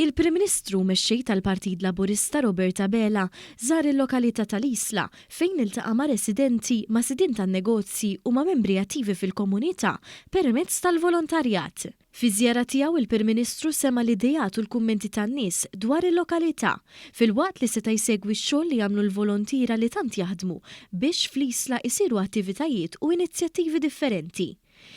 Il-Prim Ministru mexxej tal-Partit Laburista Roberta Bela żar il-lokalità tal-Isla fejn iltaqa' ma' residenti, ma' sidien tan-negozji u ma' membri attivi fil-komunità permezz tal-volontarjat. Fi żjara tiegħu il-Prim Ministru sema l-idejat u l-kummenti tan-nies dwar il-lokalità filwaqt li seta' jsegwi x-xogħol li jagħmlu l-volontira li tant jaħdmu biex fl-Isla jsiru attivitajiet u inizjattivi differenti.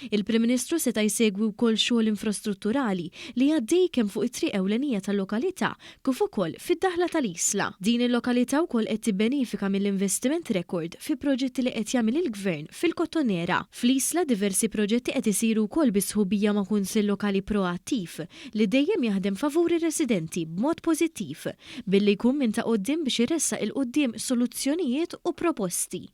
Il-Prim Ministru seta' jsegwi wkoll xogħol infrastrutturali li għaddej kemm fuq it-triq ewlenija tal-lokalità kif ukoll fid-daħla tal-Isla. Din il-lokalità wkoll qed tibbenefika mill-investiment rekord fi proġetti li qed jagħmel il-Gvern fil-Kottonera. Fl-Isla diversi proġetti qed isiru wkoll bi sħubija ma' kunsill lokali proattiv li dejjem jaħdem favur ir-residenti b'mod pożittiv billi jkun minn ta' quddiem biex iressaq il-quddiem soluzzjonijiet u proposti.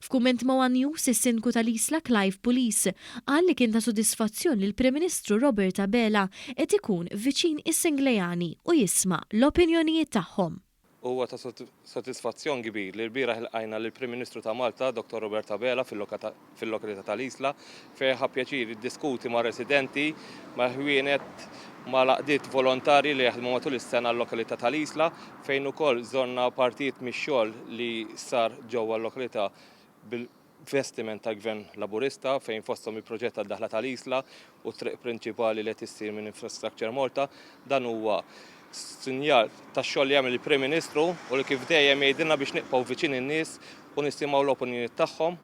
F'kumment ma' One News is-Sindku tal-Isla Clive Police qal li kien ta' sodisfazzjon li l-Prim Ministru Roberta Bela qed ikun viċin is-Singlejani u jisma' l-opinjonijiet tagħhom. Huwa ta' sodisfazzjon kbir li l-bieraħ ilqajna lill-Prim Ministru ta' Malta, Dr. Roberta Bela fil-lokalità tal-Isla fejn ħa pjaċir jiddiskuti ma' residenti ma' ħwienet ma' laqdiet volontarji li jaħdmu matul is-sena l-lokalità tal-Isla fejn ukoll żorna partit mix-xogħol li sar ġewwa l-lokalità bil-vestiment tal-Gvern Laburista fejn fosthom il-proġett tad-daħla tal-Isla u t-triq prinċipali li qed issir minn Infrastructure Malta. Dan huwa sinjal tax-xogħol li jagħmel il-Prim Ministru u li kif dejjem jgħidilna biex nibqgħu viċin in-nies u nisimgħu l-opinjonijiet tagħhom.